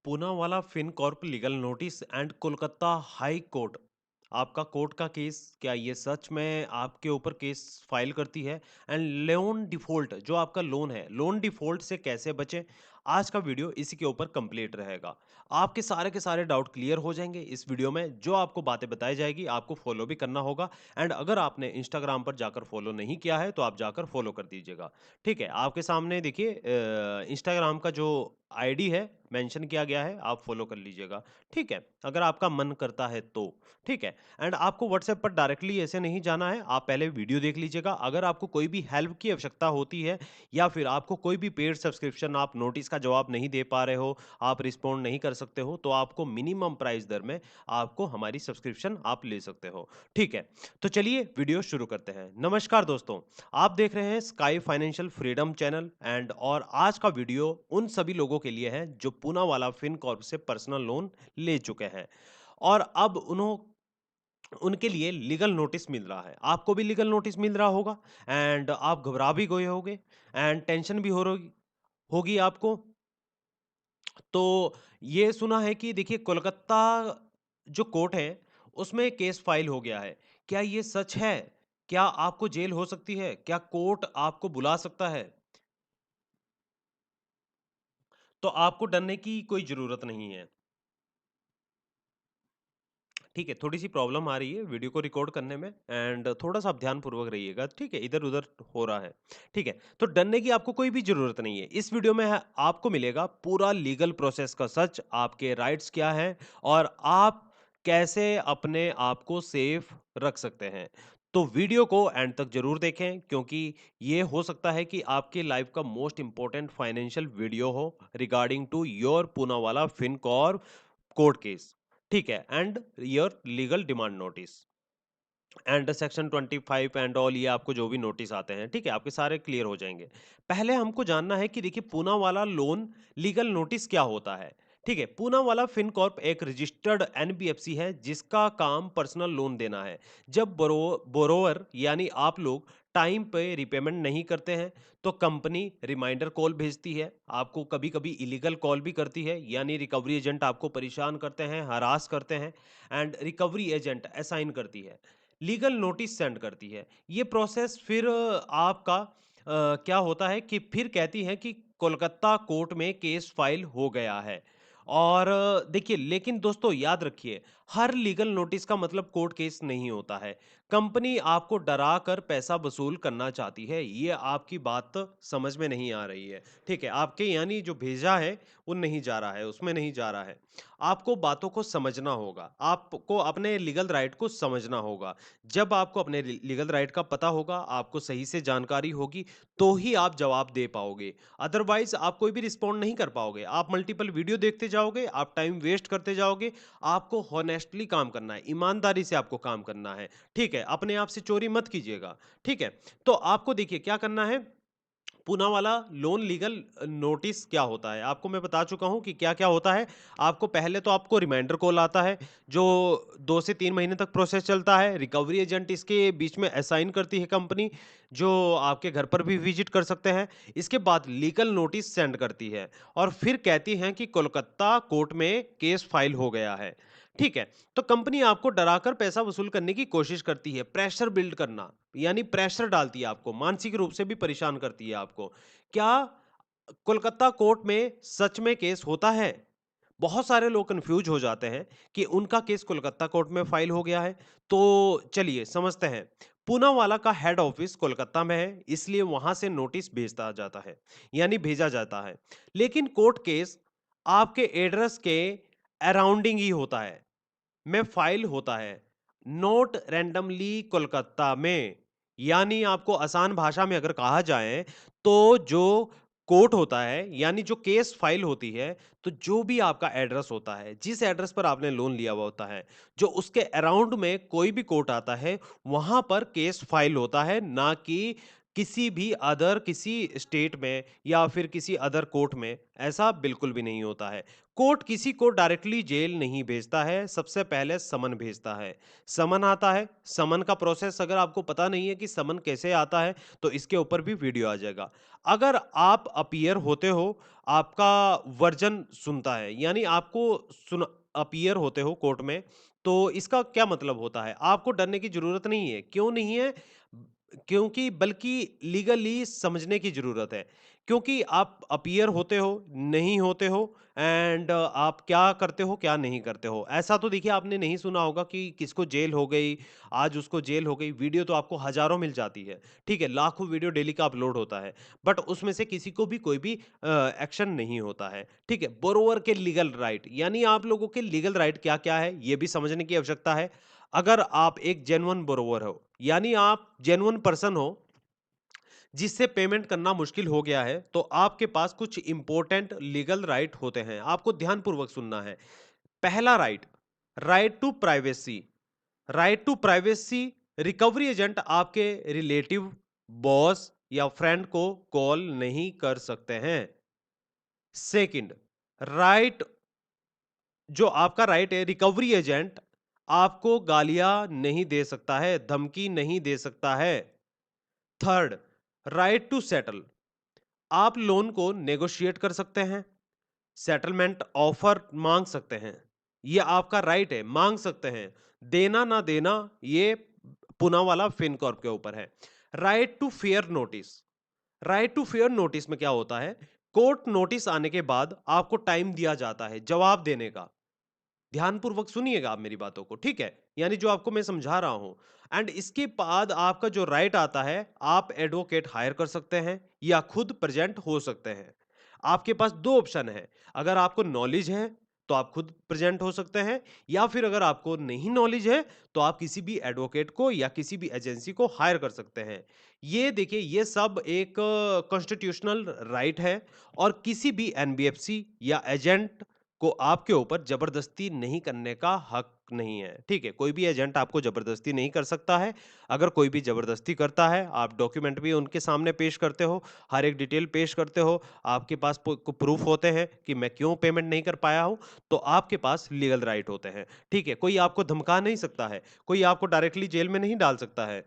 Poonawalla Fincorp legal notice and Kolkata high court आपका court का case, क्या ये सच में आपके ऊपर केस फाइल करती है? एंड लोन डिफॉल्ट, जो आपका लोन है, लोन डिफॉल्ट से कैसे बचें? आज का वीडियो इसी के ऊपर कंप्लीट रहेगा। आपके सारे के सारे डाउट क्लियर हो जाएंगे इस वीडियो में। जो आपको बातें बताई जाएगी आपको फॉलो भी करना होगा। एंड अगर आपने इंस्टाग्राम पर जाकर फॉलो नहीं किया है तो आप जाकर फॉलो कर दीजिएगा। ठीक है, आपके सामने देखिए इंस्टाग्राम का जो आईडी है मेंशन किया गया है, आप फॉलो कर लीजिएगा। ठीक है, अगर आपका मन करता है तो। ठीक है, एंड आपको व्हाट्सएप पर डायरेक्टली ऐसे नहीं जाना है, आप पहले वीडियो देख लीजिएगा। अगर आपको कोई भी हेल्प की आवश्यकता होती है या फिर आपको कोई भी पेड सब्सक्रिप्शन, आप नोटिस का जवाब नहीं दे पा रहे हो, आप रिस्पॉन्ड नहीं कर सकते हो, तो आपको मिनिमम प्राइस दर में आपको हमारी सब्सक्रिप्शन आप ले सकते हो। ठीक है, तो चलिए वीडियो शुरू करते हैं। नमस्कार दोस्तों, आप देख रहे हैं sky financial freedom channel and और आज का वीडियो उन सभी लोगों के लिए है जो पूनावाला फिनकॉर्प से पर्सनल लोन ले चुके हैं और अब उनके लिए लीगल नोटिस मिल रहा है। आपको भी लीगल नोटिस मिल रहा होगा एंड आप घबरा भी गए होगे एंड टेंशन भी हो रही होगी आपको। तो ये सुना है कि देखिए कोलकाता जो कोर्ट है उसमें केस फाइल हो गया है। क्या ये सच है? क्या आपको जेल हो सकती है? क्या कोर्ट आपको बुला सकता है? तो आपको डरने की कोई ज़रूरत नहीं है। ठीक है, थोड़ी-सी प्रॉब्लम आ रही है वीडियो को रिकॉर्ड करने में एंड थोड़ा-सा आप ध्यानपूर्वक रहिएगा, ठीक है? इधर-उधर हो रहा है, ठीक है? तो डरने की आपको कोई भी ज़रूरत नहीं है। इस वीडियो में है आपको मिलेगा पूरा लीगल प्रोसेस का सच, आपके राइट्स क्या हैं और आप कैसे अपने आप को सेफ रख सकते हैं। तो वीडियो को एंड तक ज़रूर देखें क्योंकि ये हो सकता है कि आपकी लाइफ़ का मोस्ट इम्पोर्टेंट फाइनेंशियल वीडियो हो regarding to your Poonawalla Fincorp court case. ठीक है, and your legal demand notice and section 25 and all, ये आपको जो भी नोटिस आते हैं, ठीक है, आपके सारे क्लियर हो जाएंगे। पहले हमको जानना है कि देखिए पूना वाला लोन लीगल नोटिस क्या होता है। ठीक है, पूना वाला फिनकॉर्प एक रजिस्टर्ड एनबीएफसी है जिसका काम पर्सनल लोन देना है। जब बोरोवर यानी आप लोग टाइम पे रिपेमेंट नहीं करते हैं तो कंपनी रिमाइंडर कॉल भेजती है, आपको कभी कभी इलीगल कॉल भी करती है, यानी रिकवरी एजेंट आपको परेशान करते हैं, हरास करते हैं एंड रिकवरी एजेंट असाइन करती है, लीगल नोटिस सेंड करती है। ये प्रोसेस फिर आपका क्या होता है कि फिर कहती है कि कोलकाता कोर्ट में केस फाइल हो गया है। और देखिए, लेकिन दोस्तों याद रखिए, हर लीगल नोटिस का मतलब कोर्ट केस नहीं होता है। कंपनी आपको डरा कर पैसा वसूल करना चाहती है, ये आपकी बात तो समझ में नहीं आ रही है। ठीक है, आपके यानी जो भेजा है वो नहीं जा रहा है, उसमें नहीं जा रहा है। आपको बातों को समझना होगा, आपको अपने लीगल राइट को समझना होगा। जब आपको अपने लीगल राइट का पता होगा, आपको सही से जानकारी होगी, तो ही आप जवाब दे पाओगे। अदरवाइज आप कोई भी रिस्पॉन्ड नहीं कर पाओगे। आप मल्टीपल वीडियो देखते जाओगे, आप टाइम वेस्ट करते जाओगे। आपको हॉनेस्टली काम करना है, ईमानदारी से आपको काम करना है। ठीक है, अपने आप से चोरी मत कीजिएगा। ठीक है, तो आपको देखिए क्या करना है। पूनावाला लोन लीगल नोटिस क्या होता है, आपको मैं बता चुका हूँ कि क्या-क्या होता है। आपको पहले तो आपको रिमाइंडर कॉल आता है, जो 2 से 3 महीने तक प्रोसेस चलता है। रिकवरी एजेंट इसके बीच में असाइन करती है कंपनी, जो आपके घर पर भी विज़िट कर सकते हैं। इसके बाद लीगल नोटिस सेंड करती है और फिर कहती हैं कि कोलकाता कोर्ट में केस फाइल हो गया है। ठीक है, तो कंपनी आपको डराकर पैसा वसूल करने की कोशिश करती है, प्रेशर बिल्ड करना, यानी प्रेशर डालती है आपको, मानसिक रूप से भी परेशान करती है आपको। क्या कोलकाता कोर्ट में सच में केस होता है? बहुत सारे लोग कंफ्यूज हो जाते हैं कि उनका केस कोलकाता कोर्ट में फाइल हो गया है। तो चलिए समझते हैं। पूनावाला का हेड ऑफिस कोलकाता में है, इसलिए वहां से नोटिस भेजता जाता है, यानी भेजा जाता है। लेकिन कोर्ट केस आपके एड्रेस के अराउंडिंग ही होता है, में फाइल होता है, नोट रैंडमली कोलकाता में। यानी आपको आसान भाषा में अगर कहा जाए तो जो कोर्ट होता है, यानी जो केस फाइल होती है, तो जो भी आपका एड्रेस होता है, जिस एड्रेस पर आपने लोन लिया हुआ होता है, जो उसके अराउंड में कोई भी कोर्ट आता है, वहां पर केस फाइल होता है, ना कि किसी भी अदर किसी स्टेट में या फिर किसी अदर कोर्ट में। ऐसा बिल्कुल भी नहीं होता है। कोर्ट किसी को डायरेक्टली जेल नहीं भेजता है, सबसे पहले समन भेजता है। समन आता है, समन का प्रोसेस अगर आपको पता नहीं है कि समन कैसे आता है, तो इसके ऊपर भी वीडियो आ जाएगा। अगर आप अपीयर होते हो, आपका वर्जन सुनता है, यानी आपको सुन अपीयर होते हो कोर्ट में, तो इसका क्या मतलब होता है? आपको डरने की ज़रूरत नहीं है। क्यों नहीं है? क्योंकि बल्कि लीगली समझने की ज़रूरत है। क्योंकि आप अपीयर होते हो, नहीं होते हो एंड आप क्या करते हो, क्या नहीं करते हो। ऐसा तो देखिए आपने नहीं सुना होगा कि किसको जेल हो गई, आज उसको जेल हो गई, वीडियो तो आपको हज़ारों मिल जाती है, ठीक है? लाखों वीडियो डेली का अपलोड होता है, बट उसमें से किसी को भी कोई भी एक्शन नहीं होता है, ठीक है? बोरोवर के लीगल राइट यानी आप लोगों के लीगल राइट क्या-क्या है, ये भी समझने की आवश्यकता है। अगर आप एक जेन्युइन बोरोवर हो, यानी आप जेन्युइन पर्सन हो जिससे पेमेंट करना मुश्किल हो गया है, तो आपके पास कुछ इंपॉर्टेंट लीगल राइट होते हैं। आपको ध्यानपूर्वक सुनना है। पहला right, right to privacy. Right to privacy, recovery agent आपके रिलेटिव, बॉस या फ्रेंड को कॉल नहीं कर सकते हैं। सेकंड, राइट जो आपका राइट है, रिकवरी एजेंट आपको गालियां नहीं दे सकता है, धमकी नहीं दे सकता है। थर्ड, राइट टू सेटल, आप लोन को नेगोशिएट कर सकते हैं, सेटलमेंट ऑफर मांग सकते हैं। ये आपका राइट है, मांग सकते हैं। देना ना देना ये पुना वाला फिनकॉर्प के ऊपर है। Right to fair notice, right to fair notice में क्या होता है? कोर्ट नोटिस आने के बाद आपको टाइम दिया जाता है जवाब देने का। ध्यानपूर्वक सुनिएगा आप मेरी बातों को, ठीक है? यानी जो आपको मैं समझा रहा हूं। एंड इसके बाद आपका जो राइट आता है, आप एडवोकेट हायर कर सकते हैं या खुद प्रेजेंट हो सकते हैं। आपके पास दो ऑप्शन है। अगर आपको नॉलेज है तो आप खुद प्रेजेंट हो सकते हैं, या फिर अगर आपको नहीं नॉलेज है तो आप किसी भी एडवोकेट को या किसी भी एजेंसी को हायर कर सकते हैं। ये देखिए, ये सब एक कॉन्स्टिट्यूशनल राइट है और किसी भी एनबीएफसी या एजेंट को आपके ऊपर जबरदस्ती नहीं करने का हक नहीं है, ठीक है? कोई भी एजेंट आपको जबरदस्ती नहीं कर सकता है। अगर कोई भी जबरदस्ती करता है, आप डॉक्यूमेंट भी उनके सामने पेश करते हो, हर एक डिटेल पेश करते हो, आपके पास प्रूफ होते हैं कि मैं क्यों पेमेंट नहीं कर पाया हूं, तो आपके पास लीगल राइट होते हैं, ठीक है? कोई आपको धमका नहीं सकता है, कोई आपको डायरेक्टली जेल में नहीं डाल सकता है,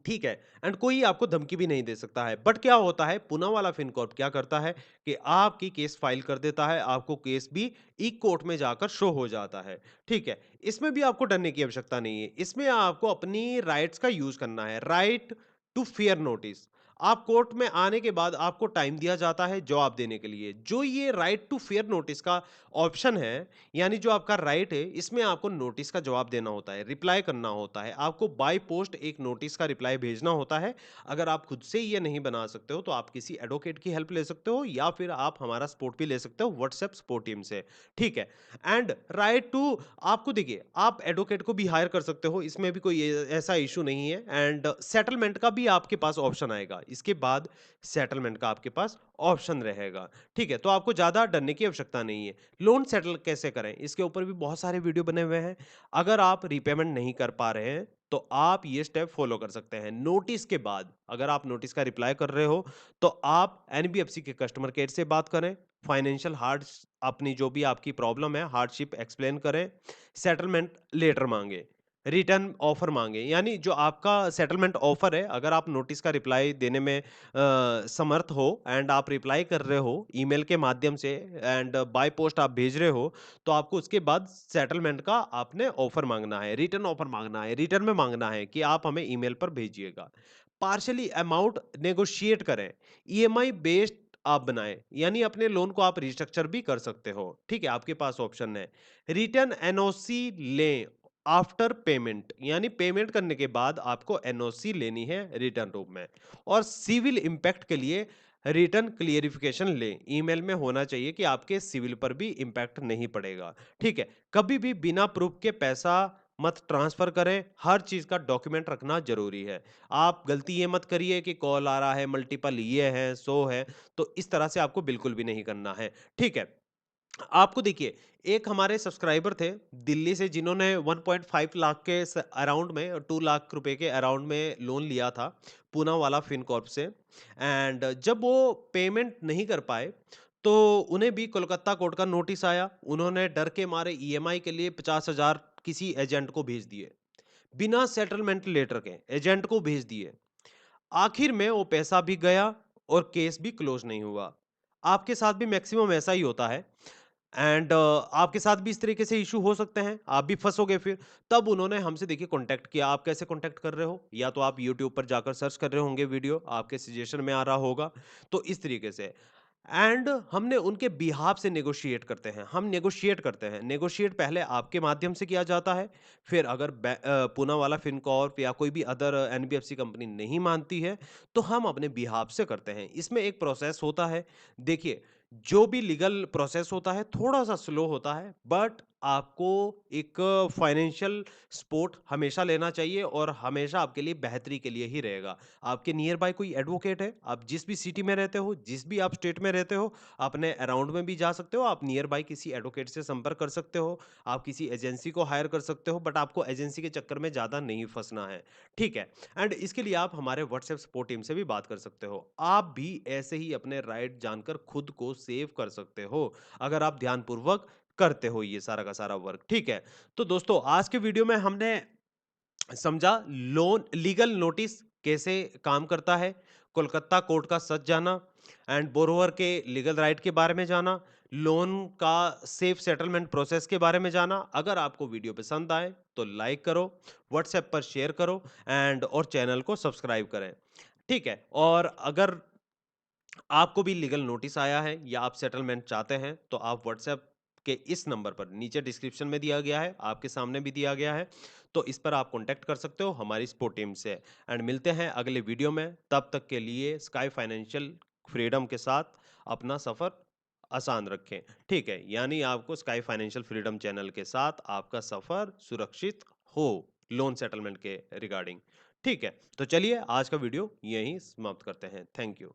ठीक है। एंड कोई आपको धमकी भी नहीं दे सकता है। बट क्या होता है, पूना वाला फिनकॉर्प क्या करता है कि आपकी केस फाइल कर देता है, आपको केस भी ई कोर्ट में जाकर शो हो जाता है, ठीक है। इसमें भी आपको डरने की आवश्यकता नहीं है। इसमें आपको अपनी राइट्स का यूज करना है। राइट टू फेयर नोटिस, आप कोर्ट में आने के बाद आपको टाइम दिया जाता है जवाब देने के लिए। जो ये राइट टू फेयर नोटिस का ऑप्शन है, यानी जो आपका राइट है, इसमें आपको नोटिस का जवाब देना होता है, रिप्लाई करना होता है, आपको बाय पोस्ट एक नोटिस का रिप्लाई भेजना होता है। अगर आप खुद से ये नहीं बना सकते हो तो आप किसी एडवोकेट की हेल्प ले सकते हो, या फिर आप हमारा सपोर्ट भी ले सकते हो व्हाट्सएप सपोर्ट टीम से, ठीक है। एंड राइट टू, आपको देखिए, आप एडवोकेट को भी हायर कर सकते हो, इसमें भी कोई ऐसा इशू नहीं है। एंड सेटलमेंट का भी आपके पास ऑप्शन आएगा, इसके बाद सेटलमेंट का आपके पास ऑप्शन रहेगा, ठीक है। तो आपको ज्यादा डरने की आवश्यकता नहीं है। लोन सेटल कैसे करें, इसके ऊपर भी बहुत सारे वीडियो बने हुए हैं। अगर आप रीपेमेंट नहीं कर पा रहे हैं तो आप ये स्टेप फॉलो कर सकते हैं। नोटिस के बाद अगर आप नोटिस का रिप्लाई कर रहे हो तो आप एनबीएफसी के कस्टमर केयर से बात करें, फाइनेंशियल हार्ड अपनी जो भी आपकी प्रॉब्लम है हार्डशिप एक्सप्लेन करें, सेटलमेंट लेटर मांगे, रिटर्न ऑफर मांगे। यानी जो आपका सेटलमेंट ऑफर है, अगर आप नोटिस का रिप्लाई देने में समर्थ हो एंड आप रिप्लाई कर रहे हो ईमेल के माध्यम से एंड बाय पोस्ट आप भेज रहे हो, तो आपको उसके बाद सेटलमेंट का आपने ऑफर मांगना है, रिटर्न ऑफर मांगना है, रिटर्न में मांगना है कि आप हमें ईमेल पर भेजिएगा। पार्शली अमाउंट नेगोशिएट करें, ईएमआई बेस्ड आप बनाएं, यानी अपने लोन को आप रिस्ट्रक्चर भी कर सकते हो, ठीक है, आपके पास ऑप्शन है। रिटर्न एनओसी लें आफ्टर पेमेंट, यानी पेमेंट करने के बाद आपको एनओसी लेनी है रिटर्न रूप में। और सिविल इंपैक्ट के लिए रिटर्न क्लियरिफिकेशन लें, ईमेल में होना चाहिए कि आपके सिविल पर भी इंपैक्ट नहीं पड़ेगा, ठीक है। कभी भी बिना प्रूफ के पैसा मत ट्रांसफर करें, हर चीज का डॉक्यूमेंट रखना जरूरी है। आप गलती ये मत करिए कि कॉल आ रहा है मल्टीपल, ये है सो है, तो इस तरह से आपको बिल्कुल भी नहीं करना है, ठीक है। आपको देखिए, एक हमारे सब्सक्राइबर थे दिल्ली से जिन्होंने 1.5 लाख के अराउंड में 2 लाख रुपए के अराउंड में लोन लिया था पूनावाला फिनकॉर्प से। एंड जब वो पेमेंट नहीं कर पाए तो उन्हें भी कोलकाता कोर्ट का नोटिस आया। उन्होंने डर के मारे ईएमआई के लिए 50,000 किसी एजेंट को भेज दिए, बिना सेटलमेंट लेटर के एजेंट को भेज दिए। आखिर में वो पैसा भी गया और केस भी क्लोज नहीं हुआ। आपके साथ भी मैक्सिमम ऐसा ही होता है। एंड आपके साथ भी इस तरीके से इश्यू हो सकते हैं, आप भी फँसोगे फिर। तब उन्होंने हमसे देखिए कॉन्टैक्ट किया। आप कैसे कॉन्टैक्ट कर रहे हो? या तो आप यूट्यूब पर जाकर सर्च कर रहे होंगे वीडियो, आपके सजेशन में आ रहा होगा, तो इस तरीके से। एंड हमने उनके बिहाफ से नेगोशिएट करते हैं, हम नेगोशिएट करते हैं। नेगोशिएट पहले आपके माध्यम से किया जाता है, फिर अगर पूनावाला फिनकॉर्प या कोई भी अदर एनबीएफसी कंपनी नहीं मानती है, तो हम अपने बिहाफ से करते हैं। इसमें एक प्रोसेस होता है। देखिए, जो भी लीगल प्रोसेस होता है थोड़ा-सा स्लो होता है, बट आपको एक फाइनेंशियल सपोर्ट हमेशा लेना चाहिए और हमेशा आपके लिए बेहतरी के लिए ही रहेगा। आपके नियर बाय कोई एडवोकेट है, आप जिस भी सिटी में रहते हो, जिस भी आप स्टेट में रहते हो, अपने अराउंड में भी जा सकते हो, आप नियर बाय किसी एडवोकेट से संपर्क कर सकते हो, आप किसी एजेंसी को हायर कर सकते हो, बट आपको एजेंसी के चक्कर में ज़्यादा नहीं फँसना है, ठीक है? एंड इसके लिए आप हमारे व्हाट्सएप सपोर्ट टीम से भी बात कर सकते हो। आप भी ऐसे ही अपने राइट जानकर खुद को सेव कर सकते हो, अगर आप ध्यानपूर्वक करते हो ये सारा का सारा वर्क, ठीक है? तो दोस्तों, आज के वीडियो में हमने समझा लोन लीगल नोटिस कैसे काम करता है, कोलकाता कोर्ट का सच जाना एंड बोरोवर के लीगल राइट के बारे में जाना, लोन का सेफ सेटलमेंट प्रोसेस के बारे में जाना। अगर आपको वीडियो पसंद आए तो लाइक करो, व्हाट्सएप पर शेयर करो एंड और चैनल को सब्सक्राइब करें, ठीक है? और अगर आपको भी लीगल नोटिस आया है या आप सेटलमेंट चाहते हैं तो आप व्हाट्सएप के इस नंबर पर नीचे डिस्क्रिप्शन में दिया गया है, आपके सामने भी दिया गया है, तो इस पर आप कांटेक्ट कर सकते हो हमारी सपोर्ट टीम से। एंड मिलते हैं अगले वीडियो में, तब तक के लिए स्काई फाइनेंशियल फ्रीडम के साथ अपना सफर आसान रखें, ठीक है? यानी आपको स्काई फाइनेंशियल फ्रीडम चैनल के साथ आपका सफर सुरक्षित हो लोन सेटलमेंट के रिगार्डिंग, ठीक है? तो चलिए आज का वीडियो यहीं समाप्त करते हैं। Thank you.